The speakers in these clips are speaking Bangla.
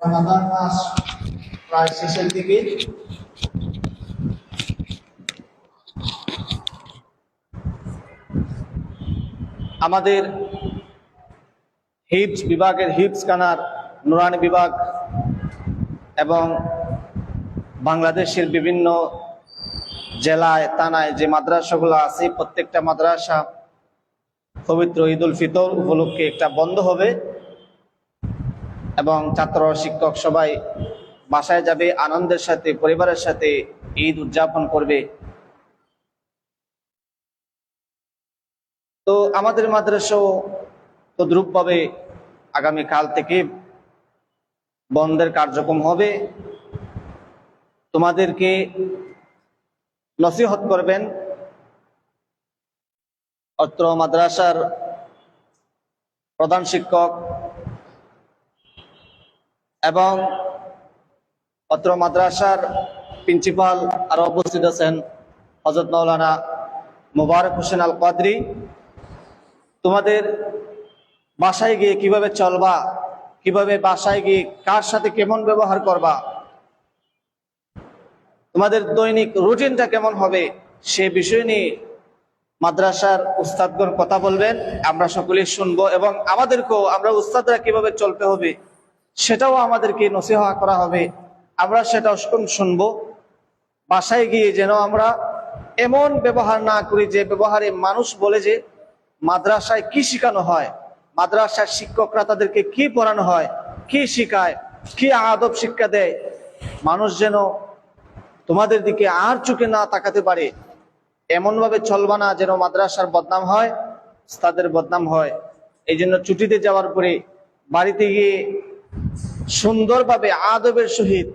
রমাদান মাস প্রায় শেষের দিকে। আমাদের হিফজ বিভাগের হিফজখানার নুরানি বিভাগ এবং বাংলাদেশের বিভিন্ন জেলায় থানায় যে মাদ্রাসাগুলো আছে, প্রত্যেকটা মাদ্রাসা পবিত্র ঈদ উল ফিতর উপলক্ষে একটা বন্ধ হবে এবং ছাত্র শিক্ষক সবাই বাসায় যাবে, আনন্দের সাথে পরিবারের সাথে ঈদ উদযাপন করবে। তো আমাদের মাদ্রাসাও তদ্রূপভাবে আগামীকাল থেকে বন্ধের কার্যক্রম হবে। তোমাদেরকে নসিহত করবেন অত্র মাদ্রাসার প্রধান শিক্ষক এবং অত্র মাদ্রাসার প্রিন্সিপাল আরো উপস্থিত আছেন হযরত মাওলানা মোবারক হোসেন আল কাদরি। তোমাদের বাসায় গিয়ে কিভাবে চলবা, কিভাবে বাসায় গিয়ে কার সাথে কেমন ব্যবহার করবা, তোমাদের দৈনিক রুটিনটা কেমন হবে, সে বিষয় নিয়ে মাদ্রাসার উস্তাদগণ কথা বলবেন, আমরা সকলেই শুনবো এবং আমাদেরকেও আমরা উস্তাদরা কিভাবে চলতে হবে সেটাও আমাদেরকে নসিহত করা হবে, আমরা সেটাও শুনবো। বাসায় গিয়ে যেন আমরা এমন ব্যবহার না করি যে ব্যবহারে মানুষ বলে যে মাদ্রাসায় কি শেখানো হয়, মাদ্রাসার শিক্ষকরা তাদেরকে কি পড়ানো হয়, কি শিখায়, কি আদব শিক্ষা দেয়, মানুষ যেন তোমাদের দিকে আর চোখে না তাকাতে পারে এমন ভাবে চলবা না যেন মাদ্রাসার বদনাম হয়, উস্তাদের বদনাম হয়। এই জন্য ছুটিতে যাওয়ার পরে বাড়িতে গিয়ে সুন্দরভাবে আদবের সহিত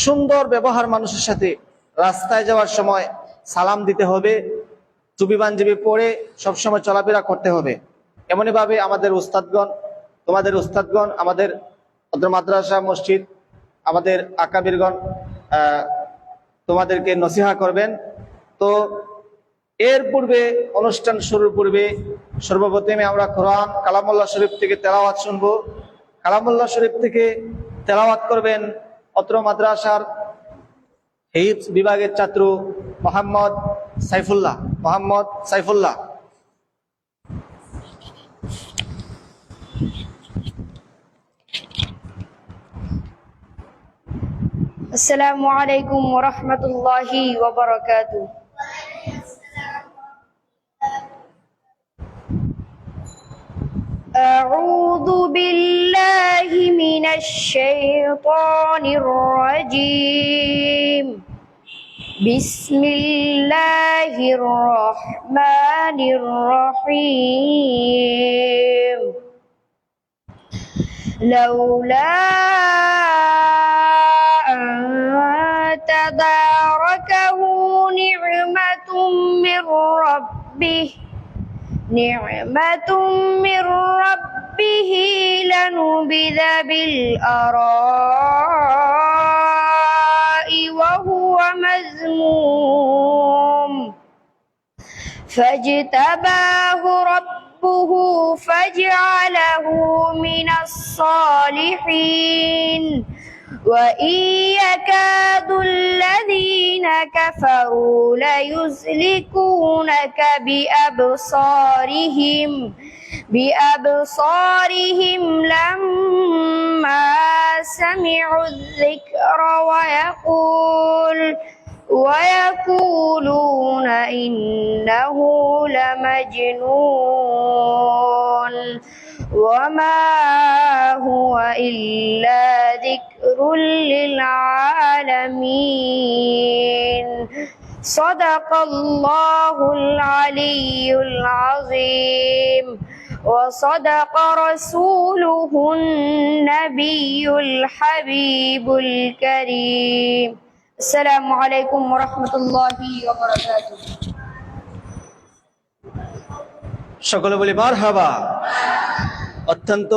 সুন্দর ব্যবহার মানুষের সাথে, রাস্তায় যাওয়ার সময় সালাম দিতে হবে, টুপি পাঞ্জাবি পরে সবসময় চলাফেরা করতে হবে। এমনই ভাবে আমাদের উস্তাদগণ, তোমাদের উস্তাদগণ, আমাদের মাদ্রাসা মসজিদ, আমাদের আকাবিরগণ তোমাদেরকে নসিহত করবেন। তো এর পূর্বে, অনুষ্ঠান শুরুর পূর্বে সর্বপ্রথমে আমরা কোরআন কালামুল্লাহ শরীফ থেকে তেলাওয়াত শুনবো। কালামুল্লাহ শরীফ থেকে তেলাওয়াত করবেন অত্র মাদ্রাসার হিফজ বিভাগের ছাত্র মোহাম্মদ সাইফুল্লাহ। আসসালামু আলাইকুম ওয়া রাহমাতুল্লাহি ওয়া বারাকাতুহু। আউযু বিল্লাহি মিনাশ শাইতানির রাজীম। বিসমিল্লাহির রহমানির রহিম। লাউলা تداركه نعمة من ربه لنبذ بالأراء وهو مذموم فاجتباه ربه فجعله من الصالحين وإن يكاد الذين كفروا ليزلقونك بأبصارهم لما سمعوا الذكر ويقولون إنه لمجنون وما هو إلا ذكر للعالمين صدق الله العلي العظيم وصدق رسوله النبي الحبيب الكريم السلام عليكم ورحمة الله وبركاته সকলে বলি মারহাবা। অত্যন্ত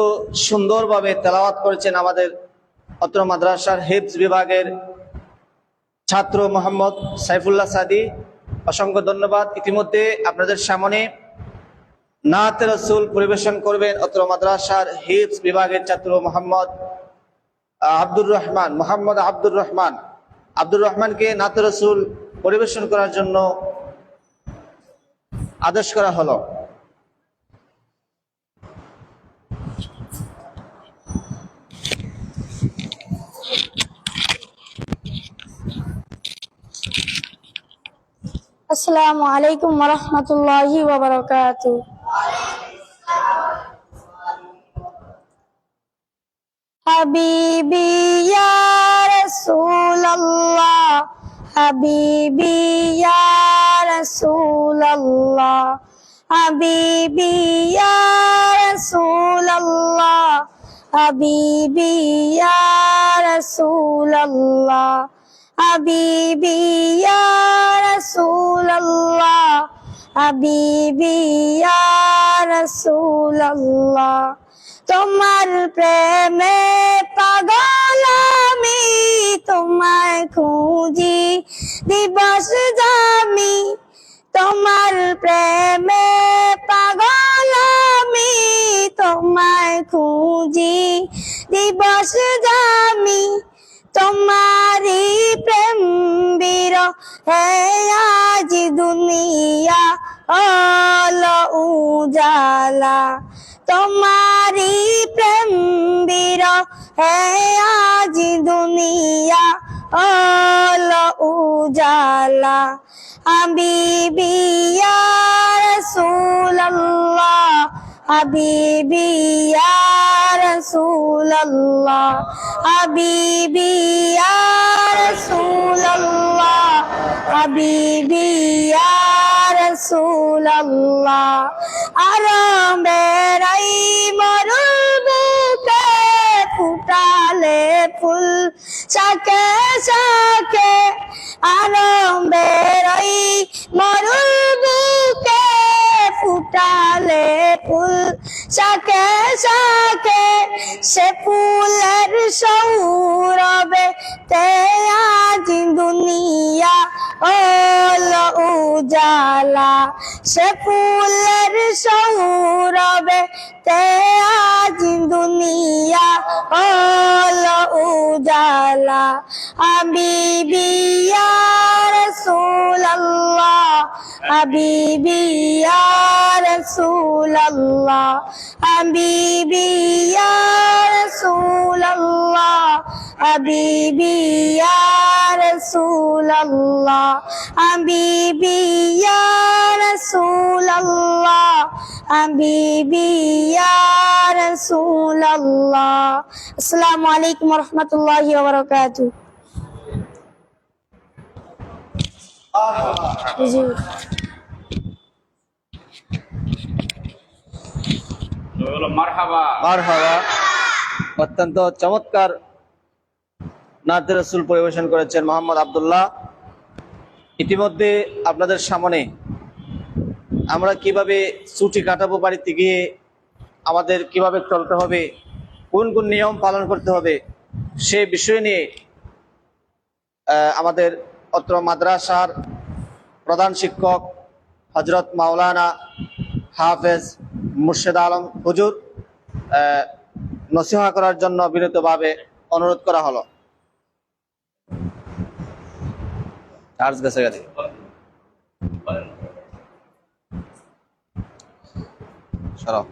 সুন্দরভাবে তেলাওয়াত করেছেন আমাদের অত্র মাদ্রাসার হিফজ বিভাগের ছাত্র মোহাম্মদ সাইফুল্লাহ সাদি। অসংখ্য ধন্যবাদ। ইতিমধ্যে আপনাদের সামনে নাতে রাসূল পরিবেশন করবেন অত্র মাদ্রাসার হিফজ বিভাগের ছাত্র মোহাম্মদ আব্দুর রহমানকে নাতে রাসূল পরিবেশন করার জন্য আদেশ করা হলো। আসসালামু আলাইকুম ওয়া রাহমাতুল্লাহি ওয়া বারাকাতুহু। হাবিবি ইয়া রাসূলুল্লাহ, হাবিবি ইয়া রাসূলুল্লাহ, হাবিবি ইয়া রাসূলুল্লাহ, হাবিবি ইয়া রাসূলুল্লাহ, হাবিবি ইয়া রাসূলুল্লাহ, হাবিবি ইয়া রাসূলুল্লাহ। তোমার প্রেমে পাগল আমি, তোমায় খুঁজি দিবস জামি। তোমার প্রেমে পাগল আমি, তোমায় খুঁজি দিবস জামি। তোমারি প্রেম বিরহে আজ দুনিয়া হলো উজালা। তোমারি প্রেম বিরহে আজ দুনিয়া হলো উজালা। হাবিবি ইয়া রাসূলুল্লাহ, হাবিবি ইয়া রাসূলুল্লাহ, হাবিবি ইয়া রাসূলুল্লাহ, হাবিবি ইয়া রাসূলুল্লাহ। আরবের এই মরুর বুকে ফুটালে ফুল শাকে শাকে। আরবের এই মরুর বুকে ফুটালে ফুল শাকে শাকে। সে ফুলের সৌরভে তে আজ দুনিয়া হলো উজালা। সে ফুলের সৌরভে তে আজ দুনিয়া হলো উজালা। হাবিবি ইয়া রাসূলুল্লাহ, হাবিবি ইয়া রাসূলুল্লাহ, হাবিবি ইয়া রাসূলুল্লাহ, হাবিবি ইয়া রাসূলুল্লাহ, হাবিবি ইয়া রাসূলুল্লাহ, হাবিবি ইয়া রাসূলুল্লাহ। আসসালামু আলাইকুম ওয়া রাহমাতুল্লাহি ওয়া বারাকাতুহু। মারহাবা। অত্যন্ত চমৎকার নাতে রাসূল পরিবেশন করেছেন মোহাম্মদ আব্দুল্লাহ। ইতিমধ্যে আপনাদের সামনে আমরা কিভাবে ছুটি কাটাবো, বাড়িতে গিয়ে আমাদের কিভাবে চলতে হবে, কোন কোন নিয়ম পালন করতে হবে, সে বিষয় নিয়ে আমাদের অত্র মাদ্রাসার প্রধান শিক্ষক হযরত মাওলানা হাফেজ মুর্শেদ আলম হুজুর নসিহা করার জন্য বিনীতভাবে অনুরোধ করা হলো। চার্জ গেছে গাড়ি সরাও।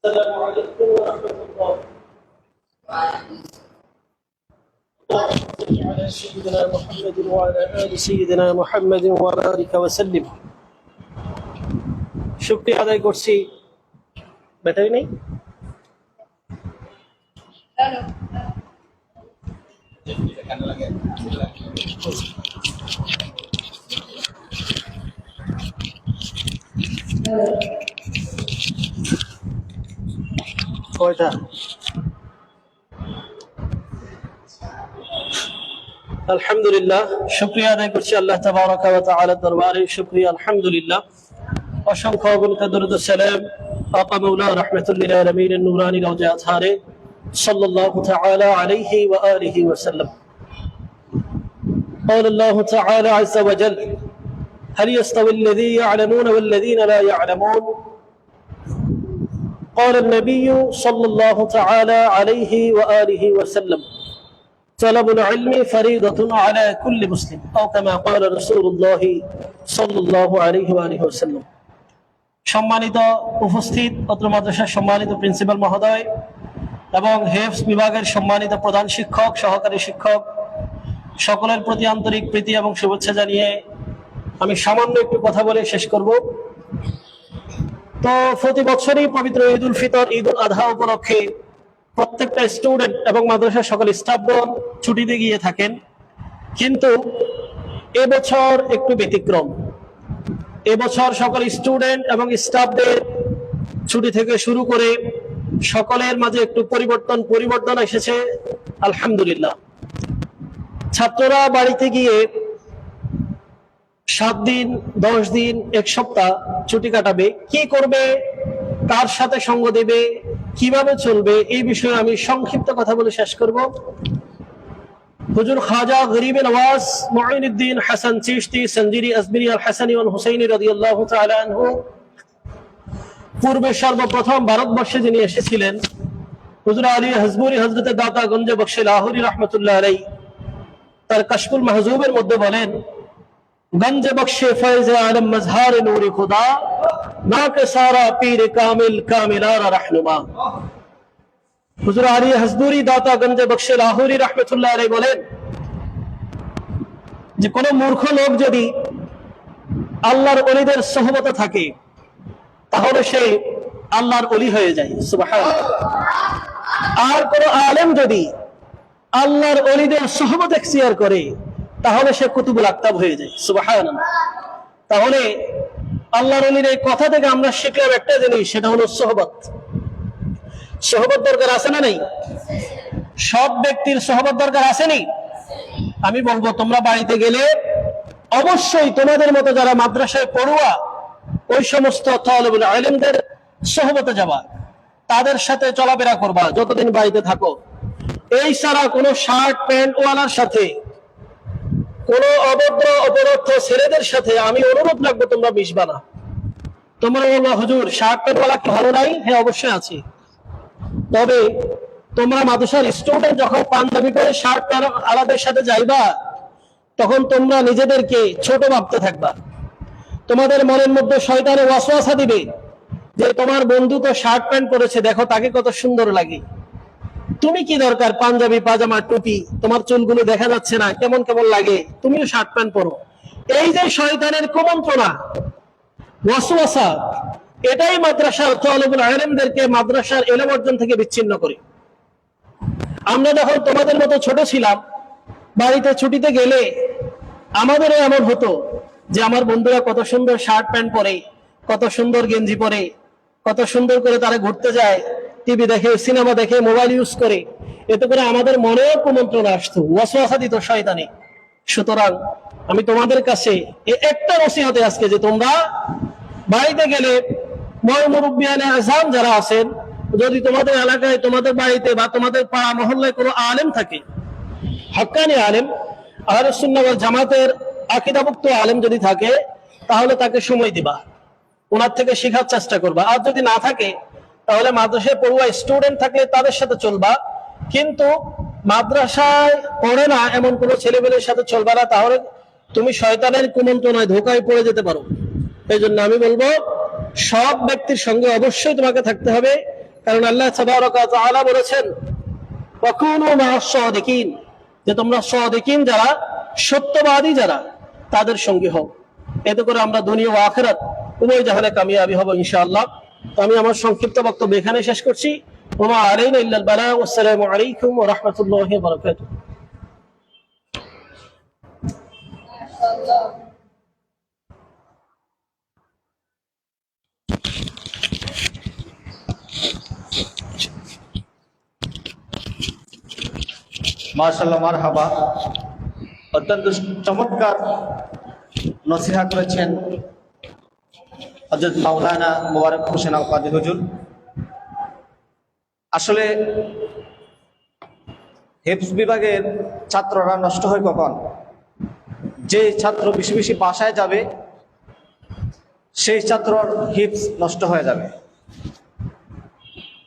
السلام عليكم ورحمة الله. على سيدنا محمد وعلى آل سيدنا محمد وبارك وسلم. শুকরিয়া আদায় করছি। ব্যাটারি নেই? কয়টা? আলহামদুলিল্লাহ, শুকরিয়া আদায় করছি আল্লাহ তাবারাকা ওয়া তাআলার দরবারে। শুকরিয়া আলহামদুলিল্লাহ। অসংখ্য অগণিত দরুদ ও সালাম আকা মাওলা রাহমাতুল লিল আলামিন নূরানি রওজা আতহারে সাল্লাল্লাহু তাআলা আলাইহি ওয়া আলিহি ওয়া সাল্লাম। قال الله تعالى عز وجل: هل يستوي الذين يعلمون والذين لا يعلمون؟ قال النبي صلى الله تعالى عليه وآله وسلم: طلب العلم فريضة على كل مسلم، أو كما قال رسول الله صلى الله عليه وآله وسلم. সম্মানিত উপস্থিত অত্র মাদ্রাসার সম্মানিত প্রিন্সিপাল মহোদয় এবং হেফজ বিভাগের সম্মানিত প্রধান শিক্ষক, সহকারী শিক্ষক, সকলের প্রতি আন্তরিক প্রীতি এবং শুভেচ্ছা জানিয়ে আমি সামান্য একটু কথা বলে শেষ করব। তো প্রতি বছরই পবিত্র ঈদ উল ফিতর, ঈদ উল আযহা উপলক্ষে প্রত্যেকটা স্টুডেন্ট এবং মাদ্রাসার সকল স্টাফগণ ছুটিতে গিয়ে থাকেন, কিন্তু এবছর একটু ব্যতিক্রম। এবছর সকল স্টুডেন্ট এবং স্টাফদের ছুটি থেকে শুরু করে সকলের মাঝে একটু পরিবর্তন এসেছে আলহামদুলিল্লাহ। ছাত্ররা বাড়িতে গিয়ে 7 দিন, 10 দিন, 1 সপ্তাহ ছুটি কাটাবে। কি করবে, কার সাথে সঙ্গ দেবে, কিভাবে চলবে, এই বিষয়ে আমি সংক্ষিপ্ত কথা বলে শেষ করব। হুজুর খাজা গরিব নওয়াজ মুঈনুদ্দিন হাসান চিশতি সঞ্জিরি আজমিরি আল হাসানি ওয়াল হুসাইনি রাদিয়াল্লাহু তাআলা আনহু পূর্বে সর্বপ্রথম ভারতবর্ষে যিনি এসেছিলেন, হুজুর আলী হাজবুরি হযরতে দাতা গঞ্জ বখশ লাহোরী রাহমাতুল্লাহ আলাইহি তার কাশফুল মাহজুবের মধ্যে বলেন: গঞ্জ বখশে ফয়জ আলম মজহার নূর খুদা না কে সারা পীর কামিল কামিলার রাহনুমা। হুজুর আলী হাজবুরি দাতা গঞ্জ বখশ লাহোরী রাহমাতুল্লাহ আলাইহি বলেন যে কোন মূর্খ লোক যদি আল্লাহর ওলিদের সোহবতে থাকে তাহলে সে আল্লাহর ওলি হয়ে যায়, সুবহানাল্লাহ। আর কোন আলেম যদি আল্লাহর ওলিদের সোহবত এখতিয়ার করে তাহলে সে কুতুবুল আকতাব হয়ে যায়, সুবহানাল্লাহ। তাহলে আল্লাহর ওলির এই কথা থেকে আমরা শিখলাম একটা জিনিস, সেটা হলো সোহবত। সোহবত দরকার আছে না নাই? সব ব্যক্তির সোহবত দরকার আসেনি? আমি বলবো তোমরা বাড়িতে গেলে অবশ্যই তোমাদের মতো যারা মাদ্রাসায় পড়ুয়া ওই সমস্ত তালিবুল ইলমদের সোহবতে যাবা, তাদের সাথে চলাফেরা করবা যতদিন বাড়িতে থাকো। এই ছাড়া কোনো শার্ট প্যান্ট ওয়ালার সাথে, কোনো অভদ্র অপরথ ছেলেদের সাথে আমি অনুরোধ রাখবো তোমরা মিশবা না। তোমরা বলবো হুজুর শার্ট প্যান্ট ওয়ালা কি ভালো নাই? হ্যাঁ, অবশ্যই আছে। তবে তোমরা মাদ্রাসার স্টুডেন্ট যখন পাঞ্জাবি করে শার্ট প্যান্ট আলাদের সাথে যাইবা, তখন তোমরা নিজেদেরকে ছোট ভাবতে থাকবা। তোমাদের মনের মধ্যে শয়তানে ওয়াসওয়াসা দিবে যে তোমার বন্ধু তো শার্ট প্যান্ট পরেছে, দেখো তাকে কত সুন্দর লাগে, তুমি কি দরকার পাঞ্জাবি পাজামা টুপি, তোমার চুলগুলো দেখা যাচ্ছে না, কেমন কেমন লাগে, তুমিও শার্ট প্যান্ট পরো। এই যে শয়তানের কুমন্ত্রণা, ওয়াসওয়াসা, এটাই মাদ্রাসার তালিবুল ইলমদেরকে মাদ্রাসার ইলম অর্জন থেকে বিচ্ছিন্ন করে। আমরা যখন তোমাদের মতো ছোট ছিলাম, বাড়িতে ছুটিতে গেলে আমাদেরও এমন হতো যে আমার বন্ধুরা কত সুন্দর শার্ট প্যান্ট পরে, কত সুন্দর গেঞ্জি পরে, কত সুন্দর করে তারা ঘুরতে যায়, টিভি দেখে, সিনেমা দেখে, মোবাইল ইউজ করে। এতে করে আমাদের মনেও কুমন্ত্রণা আসতো, ওয়াসওয়াসা দিত শয়তানে। সুতরাং আমি তোমাদের কাছে একটা নসিহতে আজকে, যে তোমরা বাড়িতে গেলে মুরব্বিয়ানে আযম যারা আছেন, যদি তোমাদের এলাকায়, তোমাদের বাড়িতে বা তোমাদের পাড়া মহল্লায় কোনো আলেম থাকে, হাক্কানি আলেম, আহলে সুন্নাহ ওয়াল জামাতের আকীদাভুক্ত আলেম যদি থাকে, তাহলে তাকে সময় দিবা, ওনার থেকে শেখার চেষ্টা করবা। আর যদি না থাকে তাহলে মাদ্রাসায় পড়ুয়া স্টুডেন্ট থাকলে তাদের সাথে চলবা, কিন্তু মাদ্রাসায় পড়ে না এমন কোন ছেলেমেয়ের সাথে চলবা না, তাহলে তুমি শয়তানের কুমন্ত্রণায় ধোকায় পড়ে যেতে পারো। এই জন্য আমি বলবো সব ব্যক্তির সঙ্গে অবশ্যই তোমাকে থাকতে হবে, কারণ আল্লাহ তাবারাক ওয়া তাআলা বলেছেন ওয়াকুনু মা'আস সাদিকিন, যে তোমরা সাদিকিন যারা, সত্যবাদী যারা, তাদের সঙ্গে হও। এতে করে আমরা দুনিয়া ও আখিরাত উভয় জাহানে কামিয়াবি হব ইনশাআল্লাহ। তো আমি আমার সংক্ষিপ্ত বক্তব্য এখানে শেষ করছি। ওয়া মা আলাইনা ইল্লাল বালাগ। আসসালামু আলাইকুম ওয়া রাহমাতুল্লাহি ওয়া বারাকাতুহু। মাশাআল্লাহ, মারহাবা। অত্যন্ত চমৎকার নসিহত করেছেন হযরত মাওলানা মোবারক হোসেন আল কাদরি হুজুর। আসলে হিফজ বিভাগের ছাত্ররা নষ্ট হয় কখন? যে ছাত্র বেশি বেশি বাসায় যাবে সেই ছাত্রর হিফজ নষ্ট হয়ে যাবে।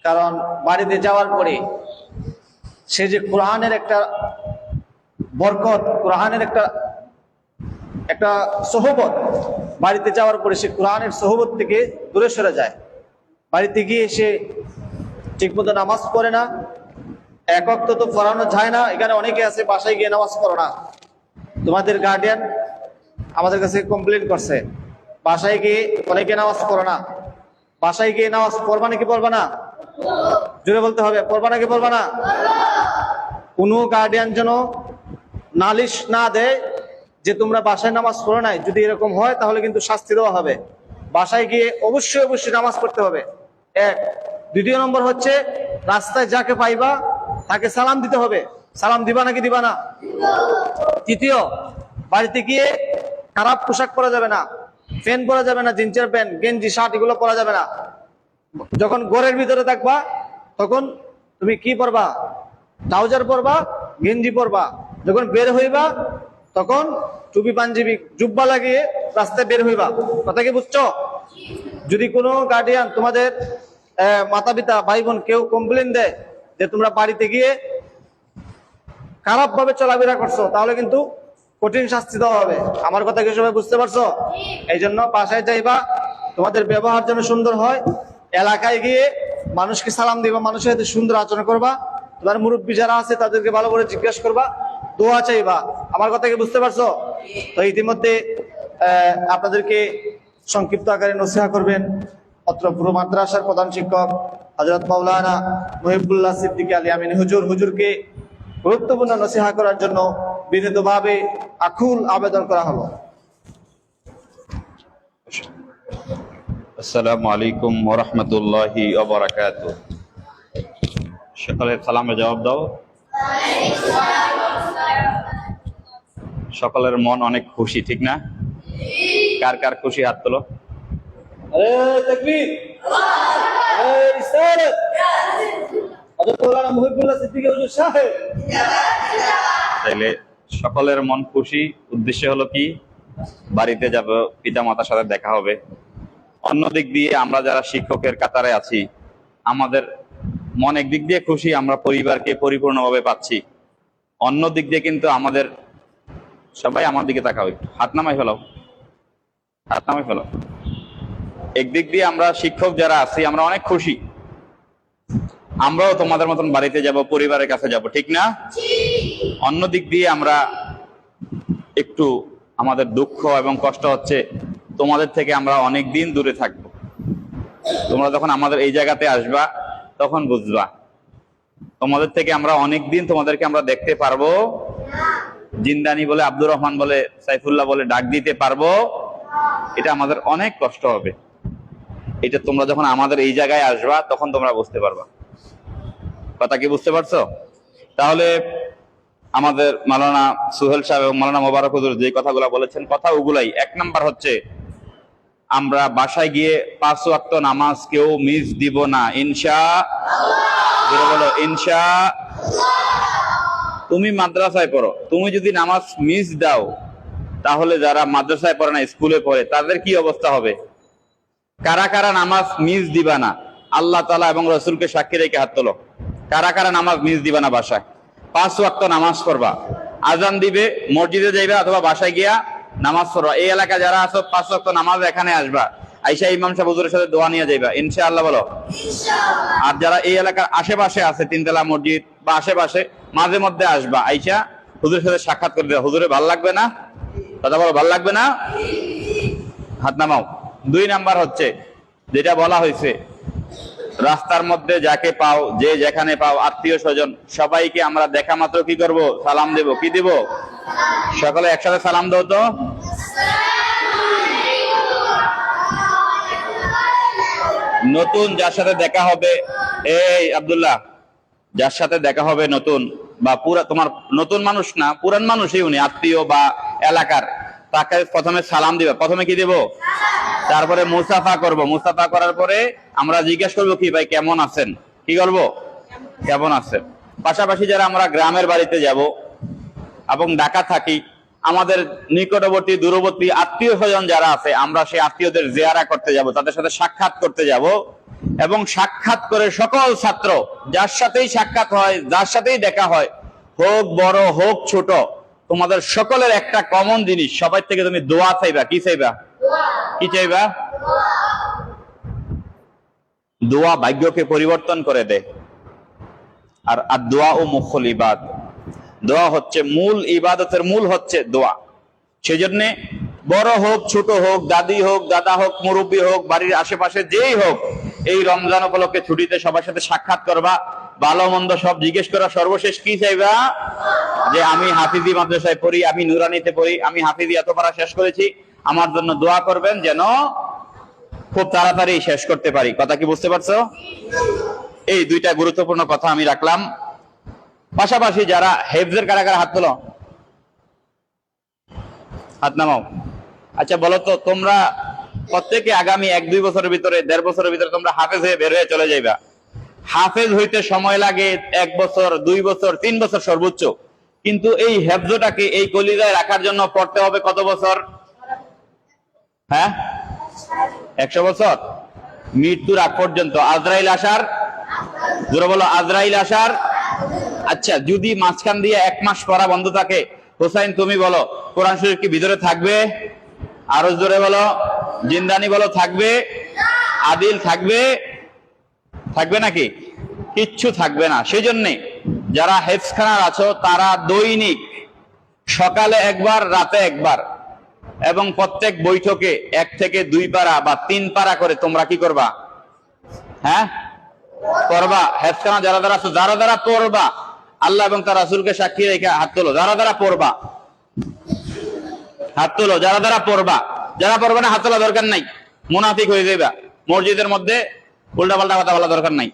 কারণ বাড়িতে যাওয়ার পরে সে যে কোরআনের একটা বরকত, কোরআনের একটা সোহবত, বাড়িতে যাওয়ার পরে সে কোরআনের সোহবত থেকে দূরে সরে যায়। বাড়িতে গিয়ে সে ঠিকমতো নামাজ পড়ে না, এক ওয়াক্ত তো পড়ানো যায় না। এখানে অনেকে আছে বাসায় গিয়ে নামাজ পড়ো না, তোমাদের গার্ডিয়ান আমাদের কাছে কমপ্লেন করছে বাসায় গিয়ে অনেকে নামাজ পড়ো না। বাসায় গিয়ে নামাজ পড়বা নাকি পড়বা না? জোরে বলতে হবে, পড়বা নাকি পড়বা না? কোনো গার্ডিয়ান যেন নালিশ না দেয় যে তোমরা বাসায় নামাজ পড়ো নাই। যদি এরকম হয় তাহলে কিন্তু শাস্তি দেওয়া হবে। বাসায় গিয়ে অবশ্যই অবশ্যই নামাজ পড়তে হবে, এক। দ্বিতীয় নম্বর হচ্ছে রাস্তায় যাকে পাইবা তাকে সালাম দিতে হবে। সালাম দিবা নাকি দিবা না? তৃতীয়, বাড়িতে গিয়ে খারাপ পোশাক পরা যাবে না, প্যান্ট পরা যাবে না, জিন্সের প্যান্ট, গেঞ্জি, শার্ট এগুলো পরা যাবে না। যখন ঘরের ভিতরে থাকবা তখন তুমি কি পরবা? ট্রাউজার পরবা, গেঞ্জি পরবা। যখন বের হইবা তখন টুপি পাঞ্জাবি জুব্বা লাগিয়ে রাস্তায় বের হইবা। কথা কি বুঝছো? যদি কোনো গার্ডিয়ান, তোমাদের মাতা পিতা, ভাই বোন কেউ কমপ্লেন দেয় যে তোমরা বাড়িতে গিয়ে খারাপ ভাবে চলাফেরা করছো, তাহলে কিন্তু কঠিন শাস্তি দেওয়া হবে। আমার কথা কি সবাই বুঝতে পারছো? এই জন্য বাসায় যাইবা, তোমাদের ব্যবহার যেন সুন্দর হয়। এলাকায় গিয়ে মানুষকে সালাম দিবা, মানুষের সাথে সুন্দর আচরণ করবা। তোমার মুরব্বী যারা আছে তাদেরকে ভালো করে জিজ্ঞাসা করবা, দোয়া চাইবা। আমার কথা কি বুঝতে পারছো? তো ইতিমধ্যে আপনাদেরকে সংক্ষিপ্ত আকারে নসিহত করবেন অত্র পুরো মাদ্রাসার প্রধান শিক্ষক হযরত মাওলানা মুহিবুল্লাহ সিদ্দিকী আলী আমিন হুজুর। হুজুরকে গুরুত্বপূর্ণ নসিহত করার জন্য বিনীতভাবে আকুল আবেদন করা হলো। আসসালামু আলাইকুম ওয়া রাহমাতুল্লাহি ওয়া বারাকাতুহু। সকলের সালামে জবাব দাও। সকলের মন অনেক খুশি, ঠিক না? কার কার খুশি হাত তোলো। আরে তাকবীর, আরে রিসালাত, হযরত মাওলানা মুহিবুল্লাহ সিদ্দিকী হুজুর সাহেব। তাইলে সকলের মন খুশি। উদ্দেশ্য হলো কি? বাড়িতে যাব, পিতা মাতার সাথে দেখা হবে। অন্য দিক দিয়ে আমরা যারা শিক্ষকের কাতারে আছি, আমাদের মন একদিক দিয়ে খুশি, আমরা পরিবারকে পরিপূর্ণভাবে পাচ্ছি। অন্য দিক দিয়ে কিন্তু আমাদের, সবাই আমার দিকে তাকাও, একটু হাত নামাই ফেলাও, হাত নামাই ফেলাও। একদিক দিয়ে আমরা শিক্ষক যারা আছি আমরা অনেক খুশি, আমরাও তোমাদের মতন বাড়িতে যাব, পরিবারের কাছে যাব, ঠিক না? অন্য দিক দিয়ে আমরা একটু, আমাদের দুঃখ এবং কষ্ট হচ্ছে তোমাদের থেকে আমরা অনেক দিন দূরে থাকবো। তোমরা যখন আমাদের এই জায়গাতে আসবা তখন বুঝবা তোমাদের থেকে আমরা অনেক দিন তোমাদেরকে আমরা দেখতে পারবো, জিন্দানি বলে, আব্দুর রহমান বলে, সাইফুল্লাহ বলে ডাক দিতে পারবো। এটা আমাদের অনেক কষ্ট হবে। এটা তোমরা যখন আমাদের এই জায়গায় আসবা তখন তোমরা বুঝতে পারবা। কথা কি বুঝতে পারছো? তাহলে আমাদের মাওলানা সুহেল সাহেব এবং মাওলানা মোবারক হুজুর যে কথাগুলো বলেছেন, কথা ওগুলাই। এক নাম্বার হচ্ছে আমরা বাসায় গিয়ে 5 ওয়াক্ত নামাজ কেউ মিস দিব না, ইনশাআল্লাহ। বলো ইনশাআল্লাহ। তুমি মাদ্রাসায় পড়ো, তুমি যদি নামাজ মিস দাও তাহলে যারা মাদ্রাসায় পড়ে না, স্কুলে পড়ে, তাদের কি অবস্থা হবে? কারা কারা নামাজ মিস দিবা না? আল্লাহ তাআলা এবং রাসূলকে সাক্ষী রেখে হাত তোলো। কারা কারা নামাজ মিস দিবা না? বাসায় 5 ওয়াক্ত নামাজ পড়বা, আজান দিবে, মসজিদে যাইবা অথবা বাসায় গিয়া নামাজ পড়বা। এই এলাকা যারা আছো 5 ওয়াক্ত নামাজ এখানে আসবা, আইসা ইমাম সাহেব হুজুরের সাথে দোয়া নিয়ে যাইবা, ইনশাআল্লাহ বলো। আর যারা এই এলাকার আশেপাশে আছে, তিনতলা মসজিদ বা আশেপাশে, মাঝে মধ্যে আসবা, আইসা হুজুরের সাথে সাক্ষাৎ করে দেবা। হুজুরে ভাল লাগবে না? কথা বলো, ভাল লাগবে না? হাত নামাও। 2 নাম্বার হচ্ছে যেটা বলা হয়েছে, রাস্তার মধ্যে যাকে পাও, যে যেখানে পাও, আত্মীয় স্বজন সবাইকে আমরা দেখা মাত্র কি করব? সালাম দেব। কি দেব? সকলে একসাথে সালাম দাও তো। নতুন যার সাথে দেখা হবে, এই আব্দুল্লাহ, যার সাথে দেখা হবে নতুন বা পুরা, তোমার নতুন মানুষ না, পুরান মানুষই উনি, আত্মীয় বা এলাকার, তাকে প্রথমে সালাম দিবে। প্রথমে কি দেব? তারপরে মুসাফা করব। মুসাফা করার পরে আমরা জিজ্ঞেস করব, কি ভাই কেমন আছেন? কি করব? কেমন আছেন। পাশাপাশি যারা আমরা গ্রামের বাড়িতে যাব এবং ঢাকা থাকি, আমাদের নিকটবর্তী দূরবর্তী আত্মীয় স্বজন যারা আছে, আমরা সেই আত্মীয়দের জিয়ারা করতে যাব, তাদের সাথে সাক্ষাৎ করতে যাব। এবং সাক্ষাৎ করে সকল ছাত্র, যার সাথেই সাক্ষাৎ হয়, যার সাথেই দেখা হয়, হোক বড় হোক ছোট, তোমাদের সকলের একটা কমন জিনিস, সবাই থেকে তুমি দোয়া চাইবা। কি চাইবা? কি চাইবা? দোয়া ভাগ্যকে পরিবর্তন করে দেয়। আর দোয়া ও মুখল ইবাদ, দোয়া হচ্ছে মূল ইবাদতের মূল হচ্ছে দোয়া। সেজন্য বড় হোক ছোট হোক, দাদি হোক দাদা হোক, মুরব্বী হোক, বাড়ির আশেপাশে যেই হোক, এই রমজান উপলক্ষে ছুটিতে সবার সাথে সাক্ষাৎ করবা, ভালো মন্দ সব জিজ্ঞেস করা। সর্বশেষ কি চাইবা? যে আমি হাফিজি মাদ্রাসায় পড়ি, আমি নুরানিতে পড়ি, আমি হাফিজি এত পারা শেষ করেছি, আমার জন্য দোয়া করবেন যেন খুব তাড়াতাড়ি শেষ করতে পারি। কথা কি বুঝতে পারছো? এই 2টা গুরুত্বপূর্ণ কথা আমি রাখলাম। পাশাপাশি যারা হেফজের, কারা কারা হাত তোলো, হাত নামাও। আচ্ছা বলো তো, তোমরা প্রত্যেকে আগামী 1-2 বছরের ভিতরে, 1.5 বছরের ভিতরে তোমরা হাফেজ হয়ে বের হয়ে চলে যাইবা। হাফেজ হইতে সময় লাগে 1 বছর, 2 বছর, 3 বছর সর্বোচ্চ। কিন্তু এই হেফজটাকে, এই কলিজায় রাখার জন্য পড়তে হবে কত বছর? হ্যাঁ, 100 বছর, মৃত্যুর আগ পর্যন্ত। আজরাইল আসার, জোরে বলো, আজরাইল আসার। আচ্ছা, যদি মাঝখান দিয়ে 1 মাস পড়া বন্ধ থাকে, হোসাইন তুমি বলো, কোরআন শরীফ কি ভিতরে থাকবে? আরো জোরে বলো, জিন্দানি বলো, থাকবে? আদিল থাকবে? থাকবে নাকি? কিচ্ছু থাকবে না। সেই জন্যে যারা হেফজখানার আছো, তারা দৈনিক সকালে একবার, রাতে একবার, এবং প্রত্যেক বৈঠকে 1 থেকে 2 পারা বা 3 পারা করে তোমরা কি করবা? হ্যাঁ, পড়বা। হেফজখানা যারা যারা আছো, যারা যারা পড়বা, আল্লাহ এবং তার রাসূলকে সাক্ষী রেখে হাত তোলো। যারা যারা পড়বা হাত তোলো। যারা যারা পড়বা, যারা পড়বে না হাত তোলা দরকার নাই, মুনাফিক হয়ে যাইবা। মসজিদের মধ্যে উল্টা পাল্টা কথা বলা দরকার নাই,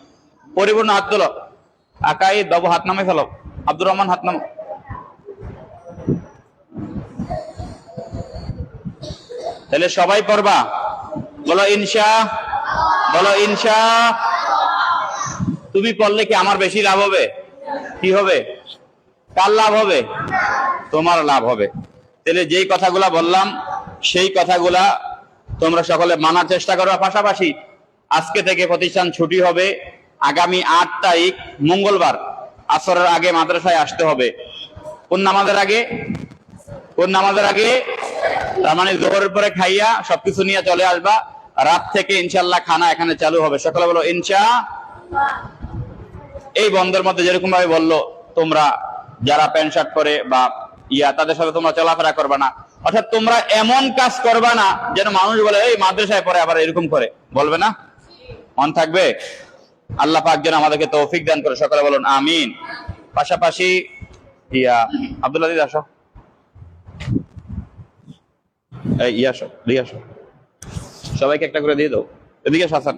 পরিপূর্ণ হাত তোলো। আকাইদ বাবু হাত নামে ফেলো, আব্দুর রহমান হাত নামো। তাহলে সবাই পড়বা, বলো ইনশা, বলো ইনশা। তুমি পড়লে কি আমার বেশি লাভ হবে? কি হবে? কার লাভ হবে? তোমার লাভ হবে। তাহলে যেই কথাগুলা বললাম, সেই কথাগুলা তোমরা সকলে মানার চেষ্টা করো। পাশাপাশি আজকে থেকে প্রতিষ্ঠান ছুটি হবে। আগামী 8 তারিখ মঙ্গলবার আসরের আগে মাদ্রাসায় আসতে হবে। কোন নামাজের আগে? কোন নামাজের আগে? তার মানে জোহরের পরে খাইয়া সবকিছু নিয়ে চলে আসবা। রাত থেকে ইনশাআল্লাহ খানা এখানে চালু হবে। সকালে বলো ইনশা। এই বন্ধের মধ্যে যেরকম ভাবে বললো, তোমরা যারা প্যান্ট শার্ট পরে বা তাদের সাথে তোমরা চলাফেরা করবা না। অর্থাৎ তোমরা এমন কাজ করবা না যেন মানুষ বলে এই মাদ্রাসায় পড়ে আবার এরকম করে, বলবে না। মন থাকবে। আল্লাহ পাক যেন আমাদেরকে তৌফিক দান করে। সকলে বলুন আমিন। পাশাপাশি আব্দুল আজিজ আসো, আসো, সবাইকে একটা করে দিয়ে দাও। এদিকে হাসান,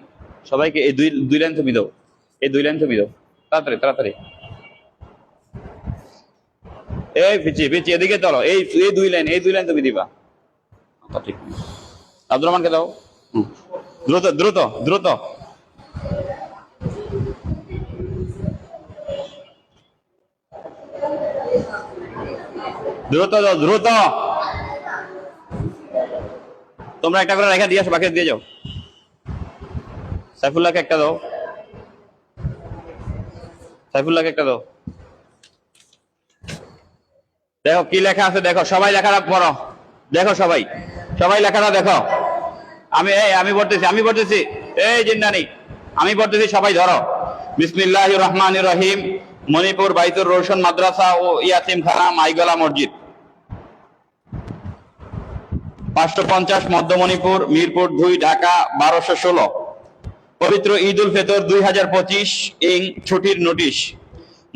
সবাইকে এই 2 লাইন তুমি দাও, এই 2 লাইন তুমি দাও, তাড়াতাড়ি তাড়াতাড়ি। এই পিছি এদিকে চলো, এই 2 লাইন, এই 2 লাইন তুমি দিবা। ঠিক, আব্দুর রহমানকে দাও। দ্রুত দ্রুত দ্রুত। দ্রুত দাও, দ্রুত। তোমরা একটা করে রেখে দিয়ে আসো, বাকি দিয়ে যাও। সাইফুল্লাহকে একটা দাও, সাইফুল্লাহকে একটা দাও। দেখো কি লেখা আছে, দেখো সবাই লেখাটা পড়ো, দেখো সবাই, সবাই লেখাটা দেখো। আমি পড়তেছি, এই জিন্নানি আমি পড়তেছি, সবাই ধরো। বিসমিল্লাহির রহমানির রহিম। মণিপুর বাইতুর রোশন মাদ্রাসা ও ইয়াতিমখানা মাইগলা মসজিদ, 550 মধ্য মণিপুর, মিরপুর 2, ঢাকা 1216। পবিত্র ঈদ উল ফিতর 2025 ইং ছুটির নোটিশ।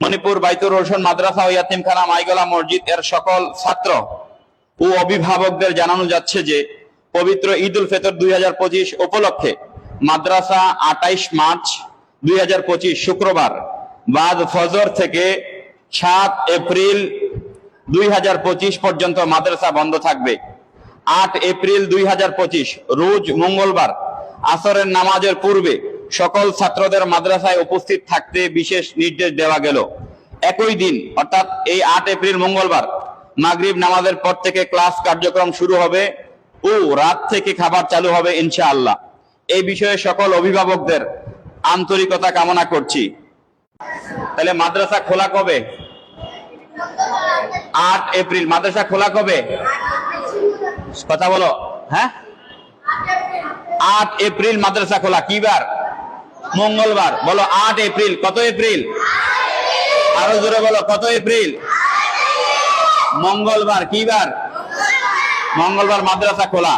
মণিপুর বাইতুর রোশন মাদ্রাসা ও ইয়াতিমখানা মাইগলা মসজিদ এর সকল ছাত্র ও অভিভাবকদের জানানো যাচ্ছে যে পবিত্র ঈদ উল ফিতর 2025 উপলক্ষে মাদ্রাসা 28 মার্চ 2025 শুক্রবার বাদ ফজর থেকে 7 এপ্রিল 2025 পর্যন্ত মাদ্রাসা বন্ধ থাকবে। 8 এপ্রিল 2025 রোজ মঙ্গলবার আসরের নামাজের পূর্বে সকল ছাত্রদের মাদ্রাসায় উপস্থিত থাকতে বিশেষ নির্দেশ দেওয়া গেল। একই দিন অর্থাৎ এই 8 এপ্রিল মঙ্গলবার মাগরিব নামাজের পর থেকে ক্লাস কার্যক্রম শুরু হবে ও রাত থেকে খাবার চালু হবে ইনশাআল্লাহ। এই বিষয়ে সকল অভিভাবকদের আন্তরিকতা কামনা করছি। তাহলে মাদ্রাসা খোলা কবে? 8 এপ্রিল। মাদ্রাসা খোলা কবে? কথা বলো। হ্যাঁ, 8 এপ্রিল মাদ্রাসা খোলা। কি বার? মঙ্গলবার। বলো 8 এপ্রিল। কত এপ্রিল? আরো জোরে বলো, কত এপ্রিল? মঙ্গলবার। কি বার? মঙ্গলবার মাদ্রাসা খোলা।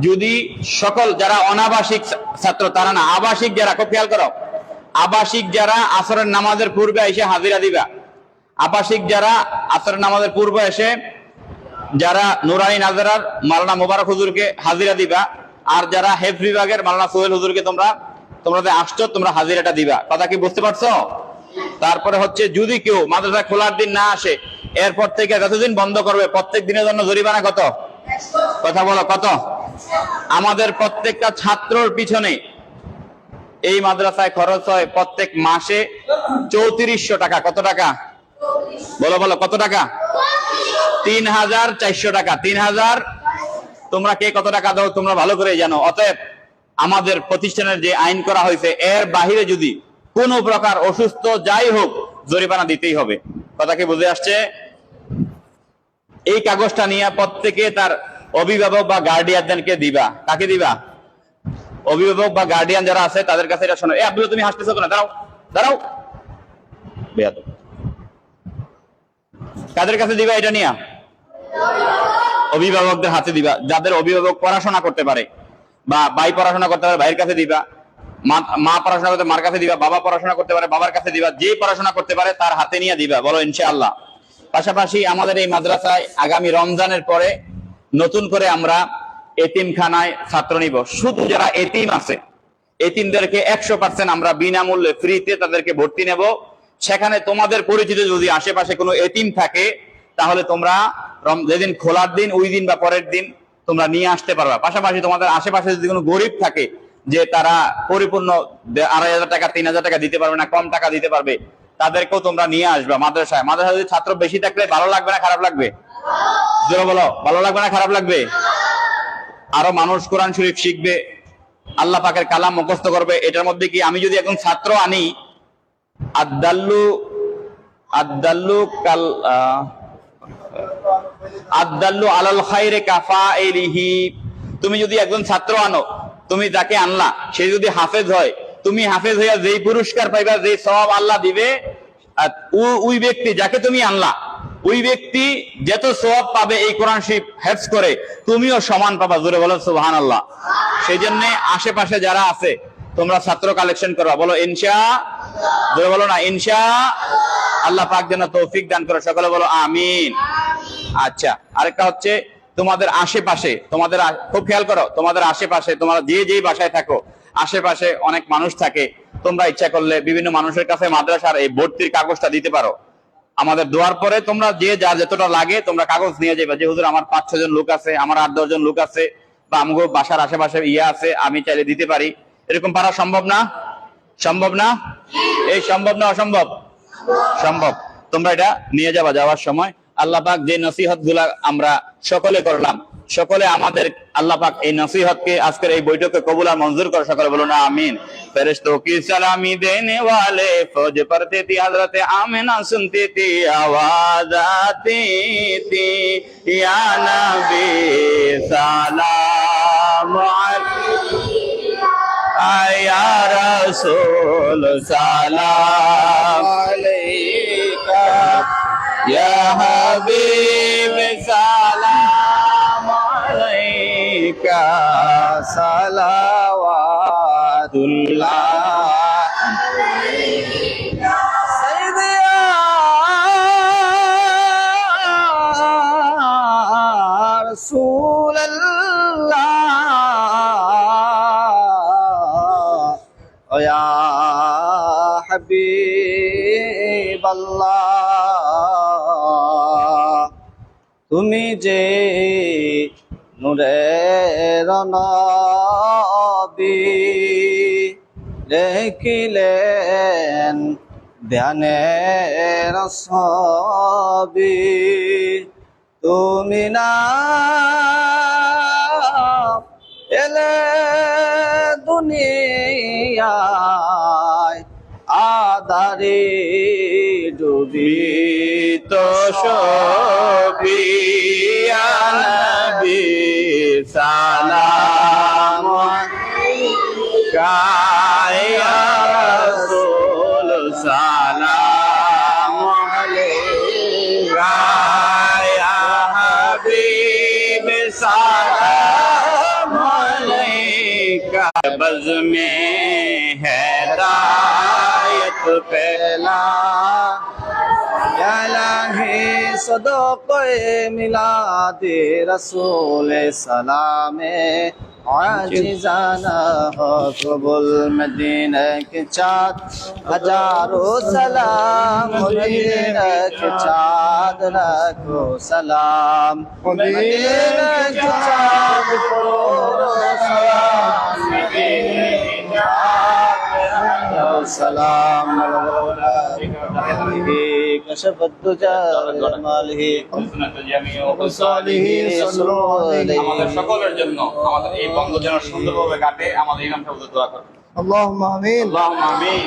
যদি সকল যারা অনাবাসিক ছাত্র, তারা না, আবাসিক যারা, খুব খেয়াল করো, আবাসিক যারা আসরের নামাজের পূর্বে এসে হাজিরা দিবা। আবাসিক যারা আসরের নামাজের পূর্বে এসে যারা নুরানি নাজারার মাওলানা মোবারক হুজুরকে হাজিরা দিবা, আর যারা হেফজ বিভাগের মাওলানা সোহেল হুজুরকে তোমরা আসছো, তোমরা হাজিরাটা দিবা। কথা কি বুঝতে পারছো? তারপরে হচ্ছে যদি কেউ মাদ্রাসা খোলার দিন না আসে, এরপর থেকে যতদিন বন্ধ করবে প্রত্যেক দিনের জন্য জরিমানা কত? কথা বলো, কত? আমাদের প্রত্যেকটা ছাত্রর পিছনে এই মাদ্রাসায় খরচ হয় প্রত্যেক মাসে 3400 টাকা। কত টাকা? বলো বলো, কত টাকা? 3400 টাকা। 3000। তোমরা কে কত টাকা দাও তোমরা ভালো করে জানো। অতএব আমাদের প্রতিষ্ঠানের যে আইন করা হয়েছে, এর বাহিরে যদি কোনো প্রকার অসুস্থ যাই হোক, জরিমানা দিতেই হবে। কথা কি বুঝে আসছে? এই কাগজটা নিয়ে প্রত্যেকে তার অভিভাবক বা গার্ডিয়ানদেরকে দিবা। কাকে দিবা? অভিভাবক বা গার্ডিয়ান যারা আছে তাদের কাছে এটা শোনো। আব্দুল, তুমি হাসতেছো কেন? দাঁড়াও দাঁড়াও। বেয়াদব। কাদের কাছে দিবা এটা নিয়ে? অভিভাবকদের হাতে দিবা। যাদের অভিভাবক পড়াশোনা করতে পারে, বা ভাই পড়াশোনা করতে পারে, ভাইয়ের কাছে দিবা। মা পড়াশোনা করতে মার কাছে দিবা। বাবা পড়াশোনা করতে পারে, বাবার কাছে দিবা। যে পড়াশোনা করতে পারে তার হাতে নিয়ে দিবা। বলো ইনশাআল্লাহ। পাশাপাশি আমাদের এই মাদ্রাসায় আগামী রমজানের পরে নতুন করে আমরা এতিমখানায় ছাত্র নিব। শুধু যারা এতিম আছে, এতিমদেরকে 100% আমরা বিনামূল্যে ফ্রিতে তাদেরকে ভর্তি নেব। সেখানে তোমাদের পরিচিত যদি আশেপাশে কোনো এতিম থাকে, তাহলে তোমরা যেদিন খোলার দিন ওই দিন বা পরের দিন তোমরা নিয়ে আসতে পারবা। পাশাপাশি তোমাদের আশেপাশে যদি কোনো গরিব থাকে, যে তারা পরিপূর্ণ 2500 টাকা 3000 টাকা দিতে পারবে না, কম টাকা দিতে পারবে, তাদেরকেও তোমরা নিয়ে আসবা মাদ্রাসায়। মাদ্রাসায় যদি ছাত্র বেশি থাকলে ভালো লাগবে না খারাপ লাগবে? জোরে বলো, ভালো লাগবে না খারাপ লাগবে? আরো মানুষ কোরআন শরীফ শিখবে, আল্লাহ পাকের কালাম মুখস্থ করবে। এটার মধ্যে কি আমি যদি একজন ছাত্র আনি, আদাল্লু আলাল খায়রি কাফাইলিহি, তুমি যদি একজন ছাত্র আনো, তুমি যাকে আনলা সে যদি হাফেজ হয়, তুমি হাফেজ হইয়া যেই পুরস্কার পাইবা, যেই সওয়াব আল্লাহ দিবে, ওই ব্যক্তি যাকে তুমি আনলা, ওই ব্যক্তি যত সওয়াব পাবে এই কোরআন শরীফ হেফজ করে, তুমিও সমান পাবা। জোরে বলো সুবহানাল্লাহ। সেই জন্য আশেপাশে যারা আছে তোমরা ছাত্র কালেকশন করবা। বলো ইনশাআল্লাহ। জোরে বলো না ইনশাআল্লাহ। আল্লাহ পাক যেন তৌফিক দান করে। সকলে বলো আমিন। আচ্ছা, আরেকটা হচ্ছে তোমাদের আশেপাশে, তোমাদের খুব খেয়াল করো, তোমাদের আশেপাশে তোমরা যে বাসায় থাকো, আশেপাশে অনেক মানুষ থাকে। তোমরা ইচ্ছা করলে বিভিন্ন মানুষের কাছে মাদ্রাসার এই ভর্তির কাগজটা দিতে পারো। আমাদের দোয়ার পরে তোমরা যে যার যতটা লাগে তোমরা কাগজ নিয়ে যাবে, যে হুজুর আমার 5-6 জন লোক আছে, আমার 8-10 জন লোক আছে, বা আমগো বাসার আশেপাশে আছে, আমি চাইলে দিতে পারি। এরকম পারা সম্ভব না? সম্ভব না? এই সম্ভব না অসম্ভব? সম্ভব। তোমরা এটা নিয়ে যাবা যাওয়ার সময়। আল্লাহ পাক যে নসিহত গুলা আমরা সকলে করলাম, সকলে আমাদের আল্লাহ পাক এই নসিহতকে আজকের এই বৈঠকে কবুল আর মঞ্জুর করে, সকলে বলুন আমিন। ফেরেশতों की सलामी देने वाले फौज पढ़ते थी, हजरत आमिना सुनती थी, आवाज आती थी, या नबी सलाम अलैका, या रसूल सलाम अलैका, या हबीब सलाम अलैका, सलावातुल्लाह रसूल अल्लाह या हबीब अल्लाह, তুমি যে নূরের নবী, দেখিলেন ধ্যানের ছবি, তুমি না এলে দুনিয়ায় আধারে ডুবিত সবই, ইয়া নবী সালাম আলাইকা, ইয়া রাসূল সালাম আলাইকা, ইয়া হাবিব সালাম আলাইকা, बज़ में हिदायत फैला, या इलाही सदक़े मिलादे रसूल सलामे आजिज़ाना हो कबूल, मदीना के चाँद हजारों सलाम, मदीना के चाँद लाखों सलाम, मदीना के चाँद करोड़ों सलाम, मदीना के चाँद सलाम, कशफ الدجى جماله وصاله صلى আমাদের সকলের জন্য আমাদের এই বন্ধ যেন সুন্দরভাবে কাটে, আমাদের ইমাম সাহেব দোয়া করুন। اللهم آمين. আল্লাহুম্মা আমিন।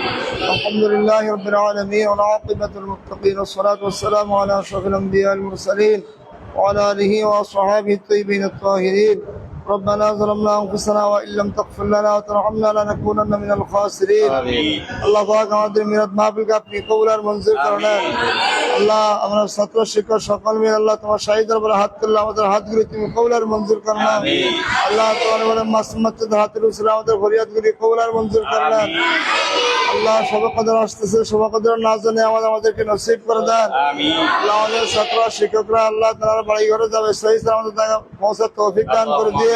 الحمد لله رب العالمين والعاقبة للمتقين والصلاة والسلام على أشرف الأنبياء المرسلين وعلى آله وأصحابه الطيبين الطاهرين. ربنا ظلمنا أنفسنا وإن لم تغفر لنا وترحمنا لنكونن من الخاسرين. আল্লাহ পাক আমাদের মিলাদ মাহফিলকে আপনি কবুল আর মঞ্জুর করে নেন। আল্লাহ আমরা ছাত্র শিক্ষক সকল মিলে আল্লাহ তোমার শাহীদ দরবারে হাত তুললে আমাদের হাতগুলি তুমি কবুল আর মঞ্জুর করে নেন। আল্লাহ তোমার বলে মাসুমাত হাতের উপরে আমাদের ফরিয়াদগুলি কবুল আর মঞ্জুর করে নেন। আল্লাহ সবে কদর আসতেছে, সবে কদর না জানে আমাদেরকে নসিব করে দেন। আল্লাহ আমাদের ছাত্র শিক্ষকরা আল্লাহ তাআলার বাড়ি ঘরে যাবে, সেই আমাদের পৌঁছার তৌফিক দান করে দিয়ে